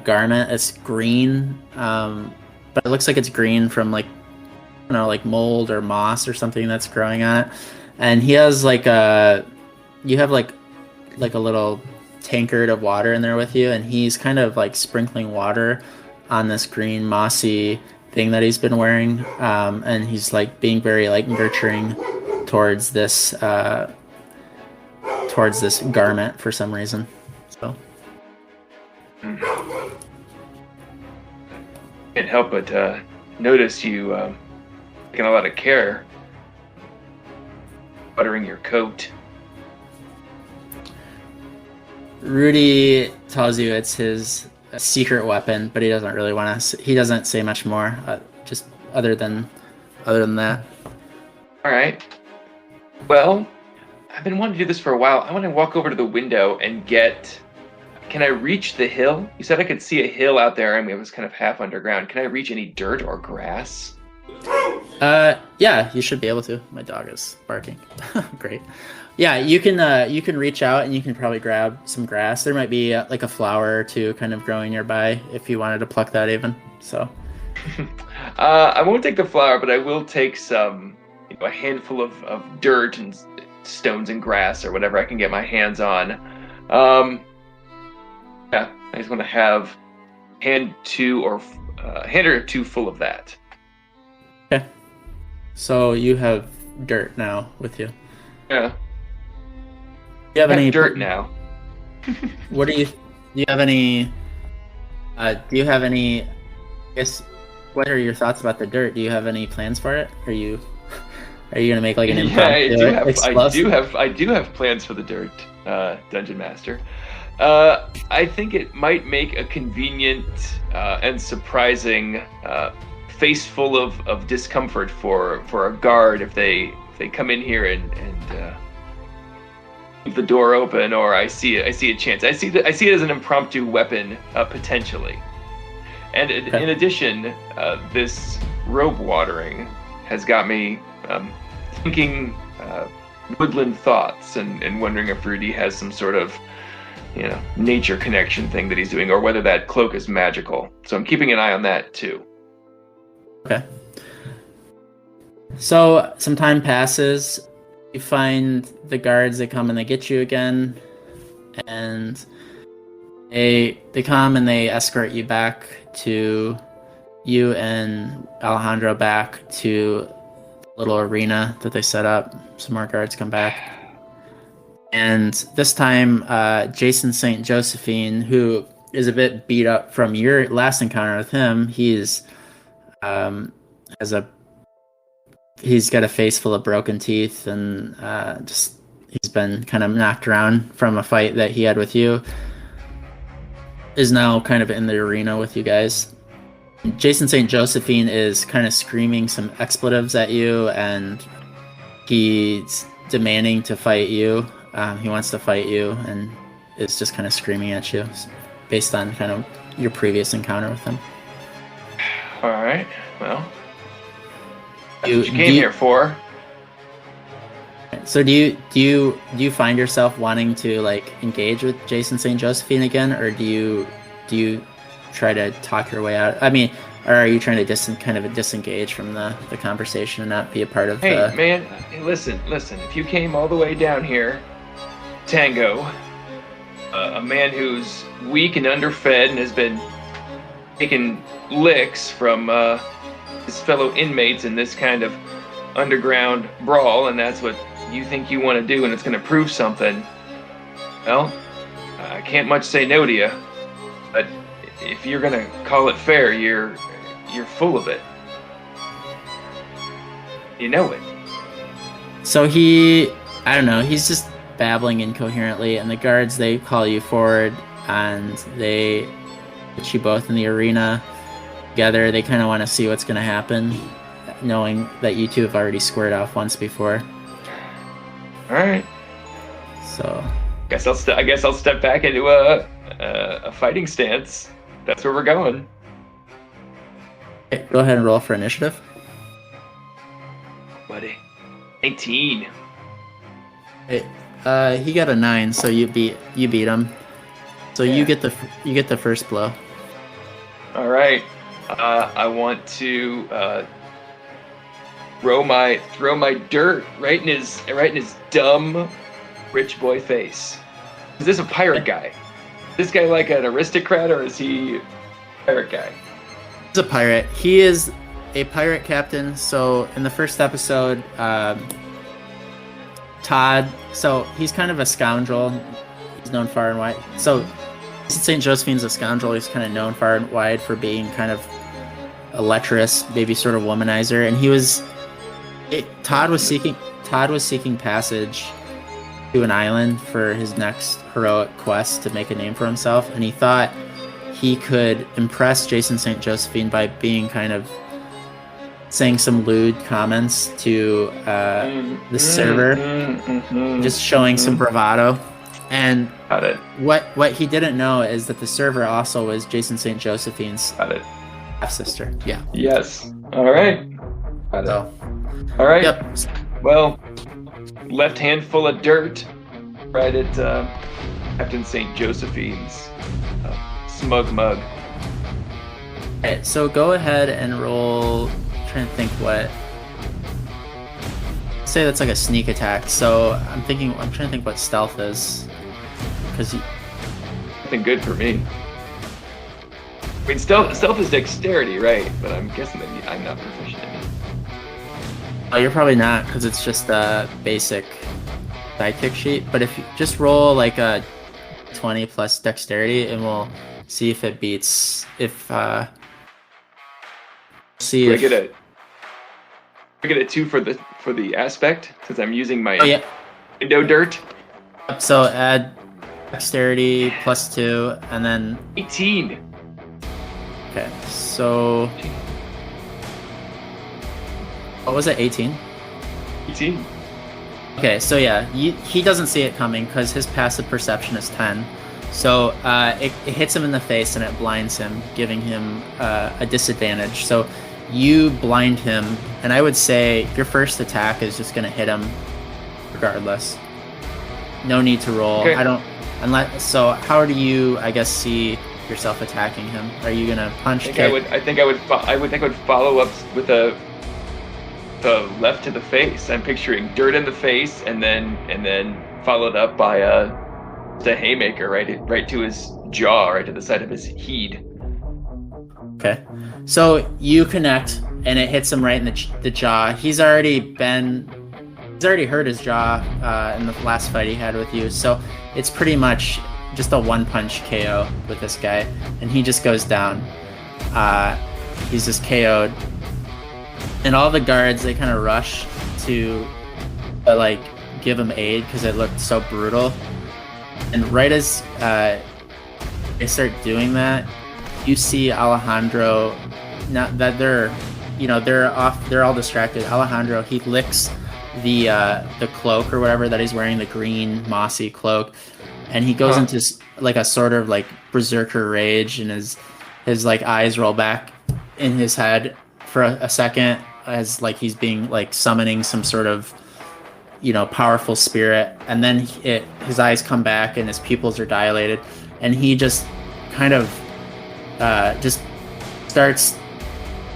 garment. It's green, but it looks like it's green from like mold or moss or something that's growing on it. And he has you have like a little tankard of water in there with you, and he's kind of like sprinkling water on this green mossy thing that he's been wearing, and he's like being very like nurturing towards this garment for some reason. So can't help but notice you taking a lot of care buttering your coat. Rudy tells you it's his secret weapon, but he doesn't really want to. He doesn't say much more, just other than that. All right. Well, I've been wanting to do this for a while. I want to walk over to the window and get. Can I reach the hill? You said I could see a hill out there, and it was kind of half underground. Can I reach any dirt or grass? Yeah, you should be able to. My dog is barking. Great. Yeah, you can reach out and you can probably grab some grass. There might be like a flower or two kind of growing nearby if you wanted to pluck that even. So I won't take the flower, but I will take some, a handful of dirt and stones and grass or whatever I can get my hands on. Yeah, I just want to have hand or two full of that. Okay. So you have dirt now with you. Yeah. Do you have any dirt now? Do you have any? I guess. What are your thoughts about the dirt? Do you have any plans for it? Are you gonna make like an impromptu? I do have plans for the dirt, Dungeon Master. I think it might make a convenient and surprising face full of discomfort for a guard if they come in here and leave the door open, or I see a chance. I see it as an impromptu weapon potentially. And in addition, this robe watering has got me thinking woodland thoughts and wondering if Rudy has some sort of nature connection thing that he's doing, or whether that cloak is magical. So I'm keeping an eye on that too. Okay. So some time passes. You find the guards, they come and they get you again, and they come and they escort you back to you and Alejandro back to the little arena that they set up. Some more guards come back. And this time, Jason St. Josephine, who is a bit beat up from your last encounter with him, he's got a face full of broken teeth, and he's been kind of knocked around from a fight that he had with you, is now kind of in the arena with you guys. Jason St. Josephine is kind of screaming some expletives at you, and he's demanding to fight you. He wants to fight you and is just kind of screaming at you based on kind of your previous encounter with him. All right. Well, that's what you came here for. So do you find yourself wanting to like engage with Jason St. Josephine again, or do you try to talk your way out? I mean, or are you trying to kind of disengage from the conversation and not be a part of Hey, man, listen. If you came all the way down here, Tango, a man who's weak and underfed and has been taking licks from his fellow inmates in this kind of underground brawl, and that's what you think you want to do, and it's going to prove something, well, I can't much say no to you, but if you're going to call it fair, you're full of it. You know it. So I don't know, he's just babbling incoherently, and the guards, they call you forward, and they put you both in the arena together. They kind of want to see what's going to happen, knowing that you two have already squared off once before. All right. So I guess I'll step back into a fighting stance. That's where we're going. Okay, go ahead and roll for initiative. Buddy, 18. He got a 9, so you beat him. So yeah. you get the first blow. All right. I want to throw my dirt right in his dumb rich boy face. Is this a pirate guy? Is this guy like an aristocrat, or is he a pirate guy? He's a pirate. He is a pirate captain. So in the first episode, Todd, so he's kind of a scoundrel. He's known far and wide. So St. Josephine's a scoundrel. He's kind of known far and wide for being kind of a lecherous, maybe sort of womanizer. And Todd was seeking passage to an island for his next heroic quest to make a name for himself, and he thought he could impress Jason St. Josephine by being kind of saying some lewd comments to the server, just showing some bravado. And what he didn't know is that the server also was Jason St. Josephine's half-sister. Yeah. Yes. All right. So, all right. Yep. Well, left hand full of dirt right at Captain St. Josephine's smug mug. Alright, so go ahead and roll. Trying to think what. Say that's like a sneak attack. So I'm trying to think what stealth is, because nothing good for me. I mean, stealth is dexterity, right? But I'm guessing that I'm not proficient in it. Oh, you're probably not, because it's just a basic sidekick sheet. But if you just roll like a 20 plus dexterity, and we'll see if it beats. I get a 2 for the aspect, since I'm using my window dirt. So add dexterity plus 2, and then 18. Okay, so what was it? 18. 18. Okay, so yeah, he doesn't see it coming because his passive perception is 10. So it hits him in the face and it blinds him, giving him a disadvantage. So you blind him, and I would say your first attack is just going to hit him regardless. No need to roll. Okay. So how do you, I guess, see yourself attacking him? Are you going to punch? I think I would follow up with a the left to the face. I'm picturing dirt in the face, and then followed up by the haymaker right to his jaw, right to the side of his head. Okay, so you connect, and it hits him right in the jaw. He's already hurt his jaw in the last fight he had with you, so it's pretty much just a one-punch KO with this guy, and he just goes down. He's just KO'd, and all the guards, they kind of rush to give him aid because it looked so brutal. And right as they start doing that, you see Alejandro. Not that they're all distracted. Alejandro, he licks the cloak or whatever that he's wearing, the green mossy cloak, and he goes into a sort of berserker rage, and his eyes roll back in his head for a second as he's being summoning some sort of powerful spirit, and then his eyes come back and his pupils are dilated, and he just kind of just starts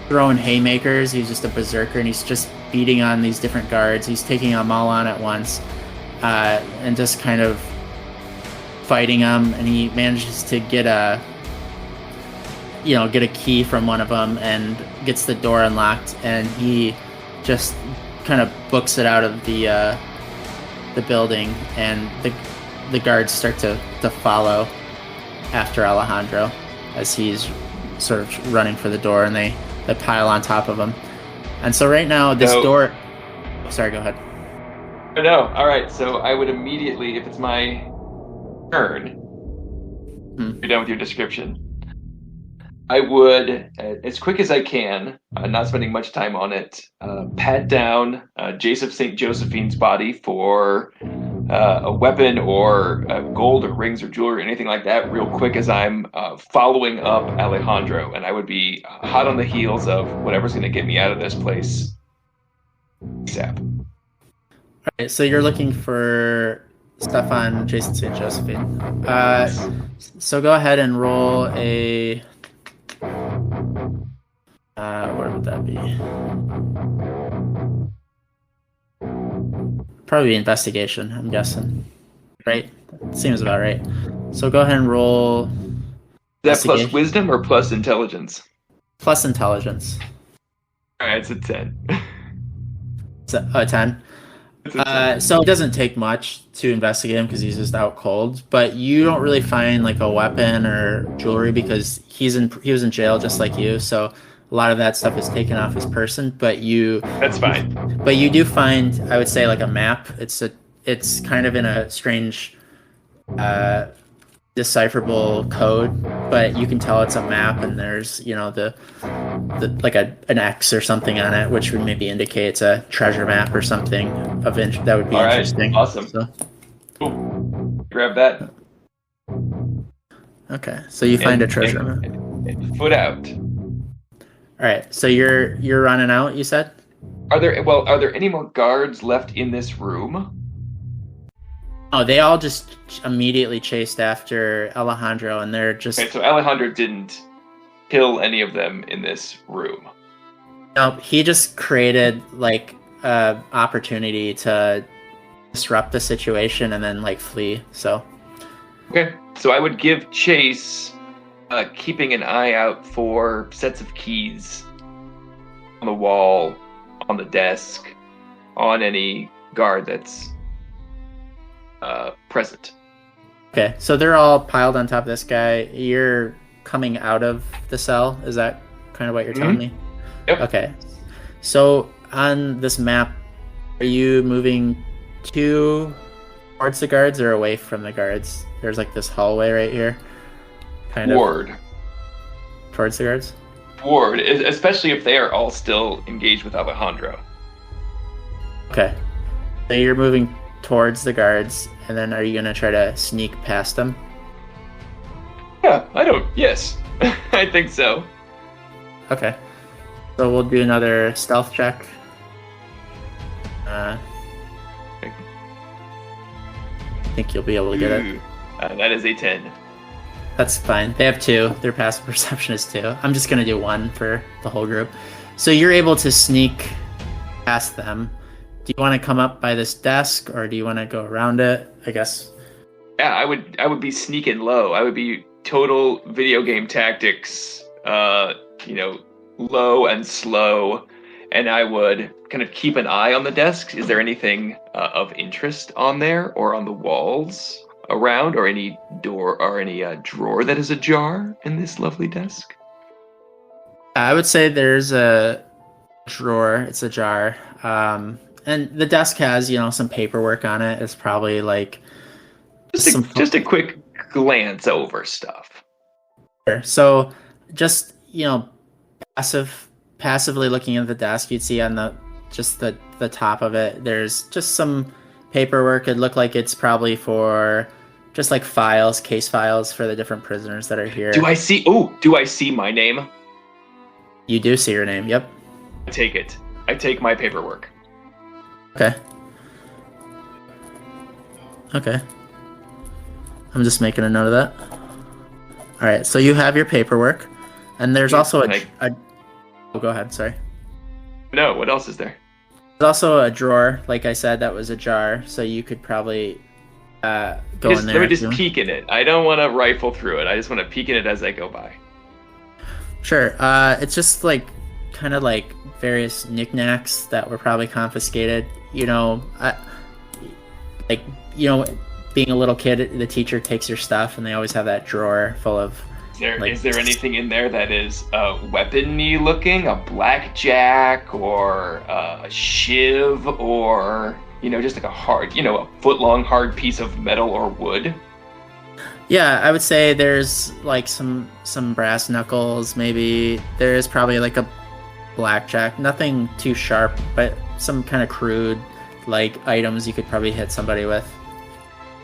throwing haymakers. He's just a berserker, and he's just beating on these different guards. He's taking them all on at once, and just kind of fighting them, and he manages to get a key from one of them and gets the door unlocked, and he just kind of books it out of the building, and the guards start to follow after Alejandro as he's sort of running for the door, and they pile on top of him. And so right now this door... Oh, sorry, go ahead. No, all right. So I would immediately, if it's my turn, you're done with your description, I would, as quick as I can, not spending much time on it, pat down Josephine's body for a weapon or gold or rings or jewelry or anything like that real quick as I'm following up Alejandro. And I would be hot on the heels of whatever's going to get me out of this place. ASAP. All right, so you're looking for stuff on Jason St. Josephine. So go ahead and roll a... where would that be? Probably investigation, I'm guessing. Right? Seems about right. So go ahead and roll... Is that plus wisdom or plus intelligence? Plus intelligence. Alright, it's a 10. It's a 10? So it doesn't take much to investigate him because he's just out cold, but you don't really find a weapon or jewelry because he was in jail just like you, so a lot of that stuff is taken off his person. But that's fine. But you do find, I would say, a map. It's kind of in a strange decipherable code, but you can tell it's a map, and there's an X or something on it, which would maybe indicate it's a treasure map or something that would be interesting. Awesome. So, cool. Grab that. Okay, so you find a treasure map. Foot out. All right, so you're running out, you said? Are there any more guards left in this room? Oh, they all just immediately chased after Alejandro, and they're just... Okay, so Alejandro didn't kill any of them in this room. No, he just created, opportunity to disrupt the situation and then, flee, so... Okay, so I would give chase, keeping an eye out for sets of keys on the wall, on the desk, on any guard that's present. Okay, so they're all piled on top of this guy. You're coming out of the cell. Is that kind of what you're telling me? Yep. Okay. So on this map, are you moving towards the guards or away from the guards? There's this hallway right here. Ward. Towards the guards? Ward, especially if they are all still engaged with Alejandro. Okay. So you're moving towards the guards, and then are you going to try to sneak past them? Yeah, yes. I think so. Okay. So we'll do another stealth check. I think you'll be able to get it. That is a 10. That's fine. They have 2. Their passive perception is 2. I'm just going to do 1 for the whole group. So you're able to sneak past them. Do you want to come up by this desk, or do you want to go around it? I guess. Yeah, I would be sneaking low. I would be total video game tactics, low and slow, and I would kind of keep an eye on the desk. Is there anything of interest on there or on the walls around, or any door or any drawer that is ajar in this lovely desk? I would say there's a drawer. It's ajar. And the desk has, some paperwork on it. It's probably like just a quick glance over stuff. So just, passively looking at the desk, you'd see on the top of it, there's just some paperwork. It looked like it's probably for just like files, case files for the different prisoners that are here. Do I see my name? You do see your name, yep. I take it. I take my paperwork. Okay. I'm just making a note of that. All right, so you have your paperwork, and there's also Oh, go ahead, sorry. No, what else is there? There's also a drawer, like I said, that was ajar, so you could probably go in there. Let me just peek in it. I don't want to rifle through it. I just want to peek in it as I go by. Sure. It's just kind of like various knickknacks that were probably confiscated. Being a little kid, the teacher takes your stuff, and they always have that drawer full of. Is there anything in there that is weapon-y looking? A blackjack or a shiv or, just like a hard, a foot-long hard piece of metal or wood? Yeah, I would say there's like some brass knuckles, maybe. There's probably like a blackjack. Nothing too sharp, but some kind of crude items you could probably hit somebody with.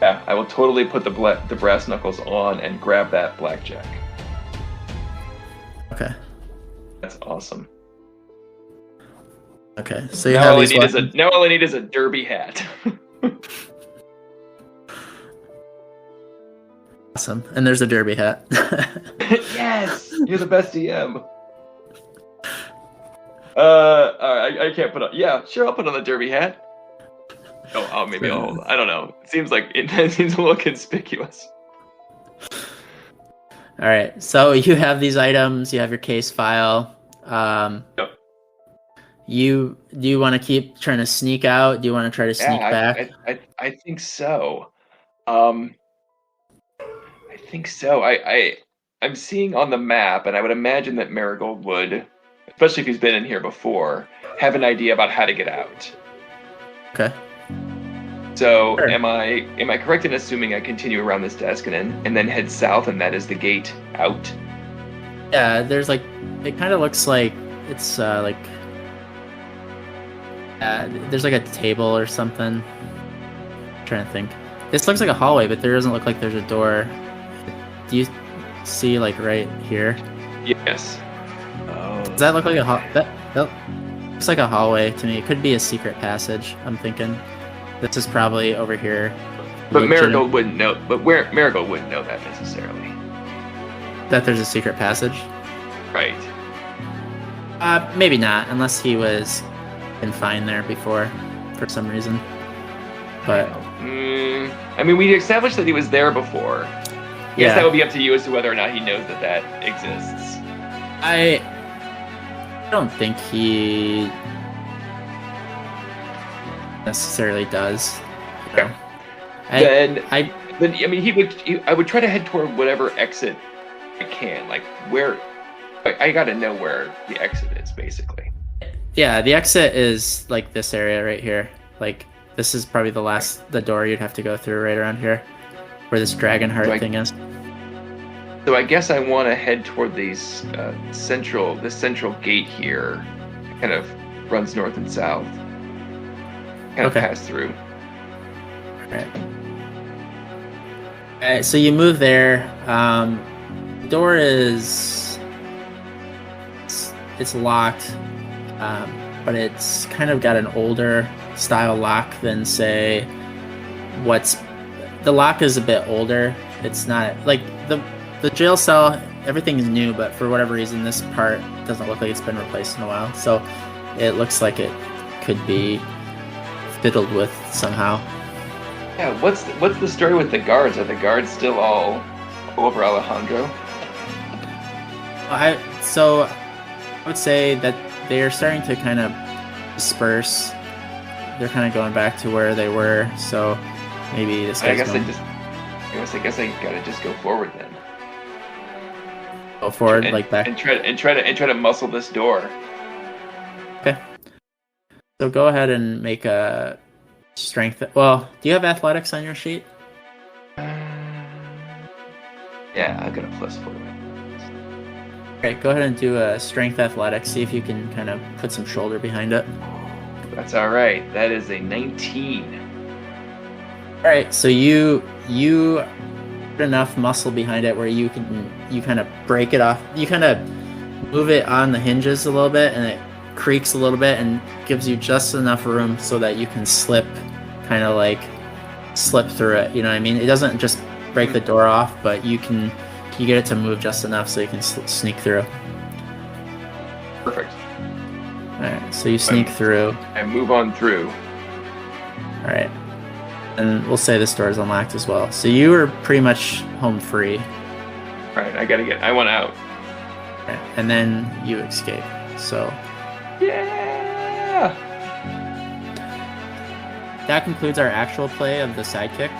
Yeah, I will totally put the brass knuckles on and grab that blackjack. Okay. That's awesome. Okay, so you have these weapons. Now all I need is a derby hat. Awesome, and there's a derby hat. Yes, you're the best DM. All right, I can't put on. Yeah, sure, I'll put on the derby hat. Oh, maybe I'll hold. I don't know. It seems it seems a little conspicuous. All right, so you have these items. You have your case file. Yep. Do you want to keep trying to sneak out? Do you want to try to sneak back? I think so. I think so. I'm seeing on the map, and I would imagine that Marigold would, especially if he's been in here before, have an idea about how to get out. Okay. So sure. Am I correct in assuming I continue around this desk and then head south, and that is the gate out? Yeah, there's it kind of looks like it's there's like a table or something. I'm trying to think. This looks like a hallway, but there doesn't look like there's a door. Do you see right here? Yes. Does that look like a that looks like a hallway to me? It could be a secret passage. I'm thinking. This is probably over here. But Marigold wouldn't know. Marigold wouldn't know that necessarily. That there's a secret passage. Right. Maybe not, unless he was confined there before, for some reason. But we established that he was there before. I guess that would be up to you as to whether or not he knows that exists. I don't think he necessarily does. Okay. I would try to head toward whatever exit I can. Where I gotta know where the exit is, basically. Yeah, the exit is this area right here. This is probably the door you'd have to go through right around here, where this dragon heart thing is. So I guess I want to head toward this central gate here. It kind of runs north and south. Kind of pass through. Alright, so you move there. The door is it's locked, but it's kind of got an older style lock than say the lock is a bit older. It's not the jail cell. Everything is new, but for whatever reason, this part doesn't look like it's been replaced in a while. So it looks like it could be fiddled with somehow. Yeah, what's the story with the guards? Are the guards still all over Alejandro? I would say that they are starting to kind of disperse. They're kind of going back to where they were. So maybe this guy's I guess I gotta just go forward then. Go forward, like back, and try to muscle this door. Okay. So go ahead and make a strength. Well, do you have athletics on your sheet? Yeah, I've got a +4. Okay, go ahead and do a strength athletics. See if you can kind of put some shoulder behind it. That's all right. That is a 19. All right, so you put enough muscle behind it where you kind of break it off. You kind of move it on the hinges a little bit, and it creaks a little bit and gives you just enough room so that you can slip through it. You know what I mean? It doesn't just break the door off, but you get it to move just enough so you can sneak through. Perfect. All right, so you sneak through. I move on through. All right. And we'll say this door is unlocked as well. So you are pretty much home free. All right, I want out. Right, and then you escape. So yeah. that concludes our actual play of the Sidekick.